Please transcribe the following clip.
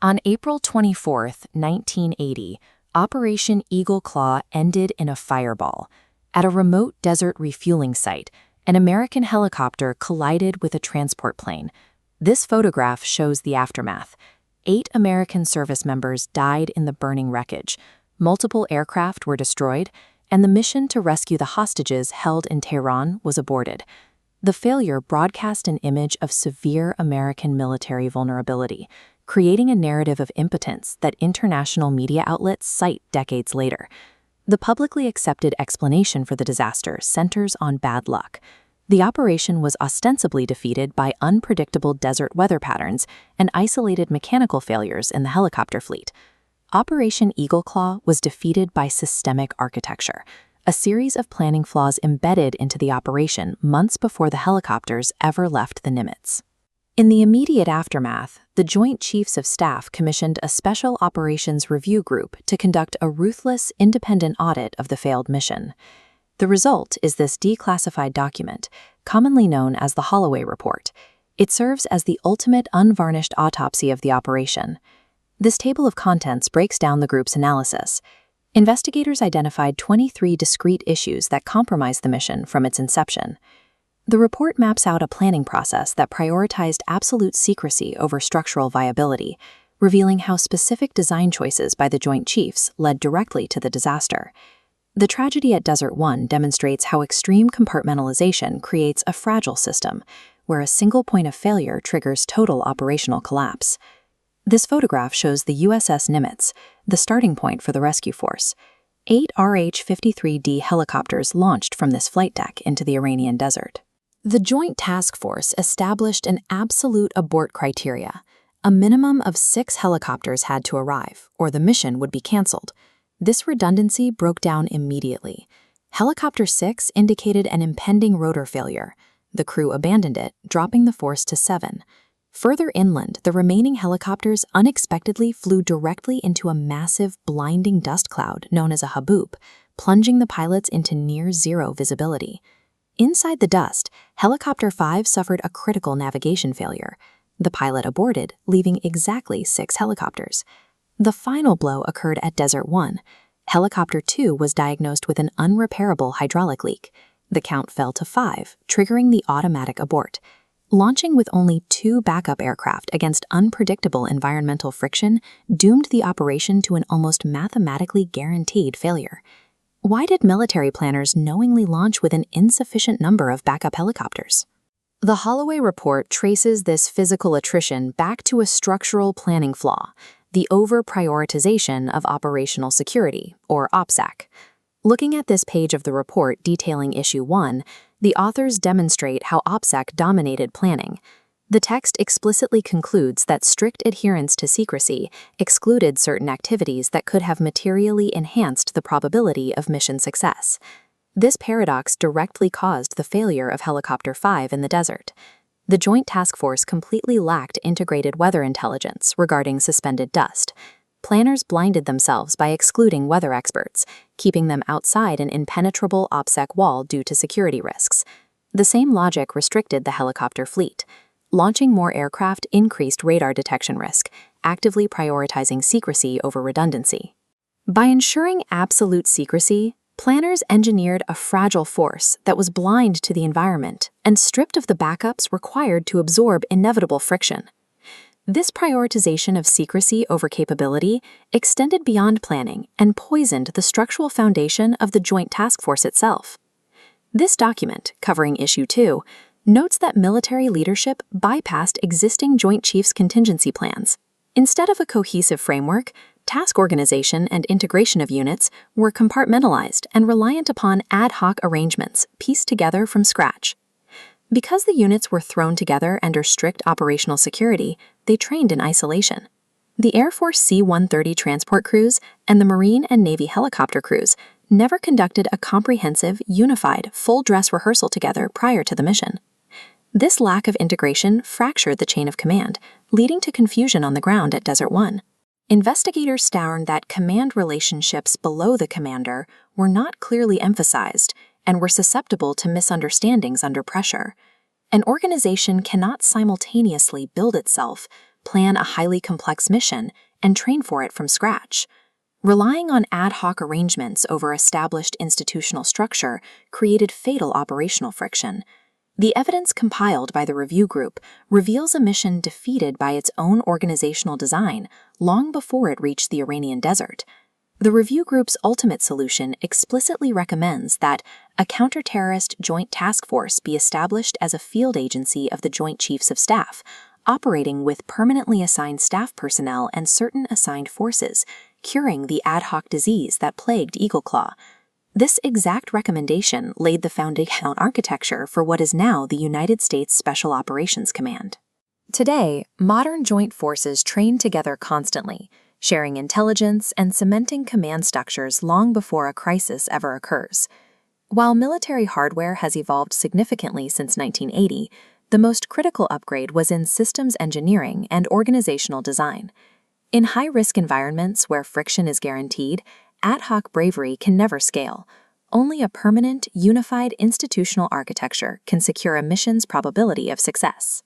On April 24, 1980, Operation Eagle Claw ended in a fireball. At a remote desert refueling site, an American helicopter collided with a transport plane. This photograph shows the aftermath. 8 American service members died in the burning wreckage. Multiple aircraft were destroyed, and the mission to rescue the hostages held in Tehran was aborted. The failure broadcast an image of severe American military vulnerability, creating a narrative of impotence that international media outlets cite decades later. The publicly accepted explanation for the disaster centers on bad luck. The operation was ostensibly defeated by unpredictable desert weather patterns and isolated mechanical failures in the helicopter fleet. Operation Eagle Claw was defeated by systemic architecture, a series of planning flaws embedded into the operation months before the helicopters ever left the Nimitz. In the immediate aftermath, the Joint Chiefs of Staff commissioned a Special Operations Review Group to conduct a ruthless, independent audit of the failed mission. The result is this declassified document, commonly known as the Holloway Report. It serves as the ultimate unvarnished autopsy of the operation. This table of contents breaks down the group's analysis. Investigators identified 23 discrete issues that compromised the mission from its inception. The report maps out a planning process that prioritized absolute secrecy over structural viability, revealing how specific design choices by the Joint Chiefs led directly to the disaster. The tragedy at Desert One demonstrates how extreme compartmentalization creates a fragile system, where a single point of failure triggers total operational collapse. This photograph shows the USS Nimitz, the starting point for the rescue force. 8 RH-53D helicopters launched from this flight deck into the Iranian desert. The Joint Task Force established an absolute abort criteria. A minimum of 6 helicopters had to arrive, or the mission would be canceled. This redundancy broke down immediately. Helicopter 6 indicated an impending rotor failure. The crew abandoned it, dropping the force to 7. Further inland, the remaining helicopters unexpectedly flew directly into a massive, blinding dust cloud known as a haboob, plunging the pilots into near-zero visibility. Inside the dust, Helicopter 5 suffered a critical navigation failure. The pilot aborted, leaving exactly 6 helicopters. The final blow occurred at Desert One. Helicopter 2 was diagnosed with an unrepairable hydraulic leak. The count fell to 5, triggering the automatic abort. Launching with only 2 backup aircraft against unpredictable environmental friction doomed the operation to an almost mathematically guaranteed failure. Why did military planners knowingly launch with an insufficient number of backup helicopters? The Holloway Report traces this physical attrition back to a structural planning flaw, the over-prioritization of operational security, or OPSEC. Looking at this page of the report detailing Issue 1, the authors demonstrate how OPSEC dominated planning. The text explicitly concludes that strict adherence to secrecy excluded certain activities that could have materially enhanced the probability of mission success. This paradox directly caused the failure of Helicopter 5 in the desert. The Joint Task Force completely lacked integrated weather intelligence regarding suspended dust. Planners blinded themselves by excluding weather experts, keeping them outside an impenetrable OPSEC wall due to security risks. The same logic restricted the helicopter fleet. Launching more aircraft increased radar detection risk, actively prioritizing secrecy over redundancy. By ensuring absolute secrecy, planners engineered a fragile force that was blind to the environment and stripped of the backups required to absorb inevitable friction. This prioritization of secrecy over capability extended beyond planning and poisoned the structural foundation of the Joint Task Force itself. This document, covering Issue 2, notes that military leadership bypassed existing Joint Chiefs contingency plans. Instead of a cohesive framework, task organization and integration of units were compartmentalized and reliant upon ad hoc arrangements pieced together from scratch. Because the units were thrown together under strict operational security, they trained in isolation. The Air Force C-130 transport crews and the Marine and Navy helicopter crews never conducted a comprehensive, unified, full-dress rehearsal together prior to the mission. This lack of integration fractured the chain of command, leading to confusion on the ground at Desert One. Investigators found that command relationships below the commander were not clearly emphasized and were susceptible to misunderstandings under pressure. An organization cannot simultaneously build itself, plan a highly complex mission, and train for it from scratch. Relying on ad hoc arrangements over established institutional structure created fatal operational friction. The evidence compiled by the review group reveals a mission defeated by its own organizational design long before it reached the Iranian desert. The review group's ultimate solution explicitly recommends that a counter-terrorist joint task force be established as a field agency of the Joint Chiefs of Staff, operating with permanently assigned staff personnel and certain assigned forces, curing the ad hoc disease that plagued Eagle Claw. This exact recommendation laid the foundational architecture for what is now the United States Special Operations Command. Today, modern joint forces train together constantly, sharing intelligence and cementing command structures long before a crisis ever occurs. While military hardware has evolved significantly since 1980, the most critical upgrade was in systems engineering and organizational design. In high-risk environments where friction is guaranteed, ad hoc bravery can never scale. Only a permanent, unified institutional architecture can secure a mission's probability of success.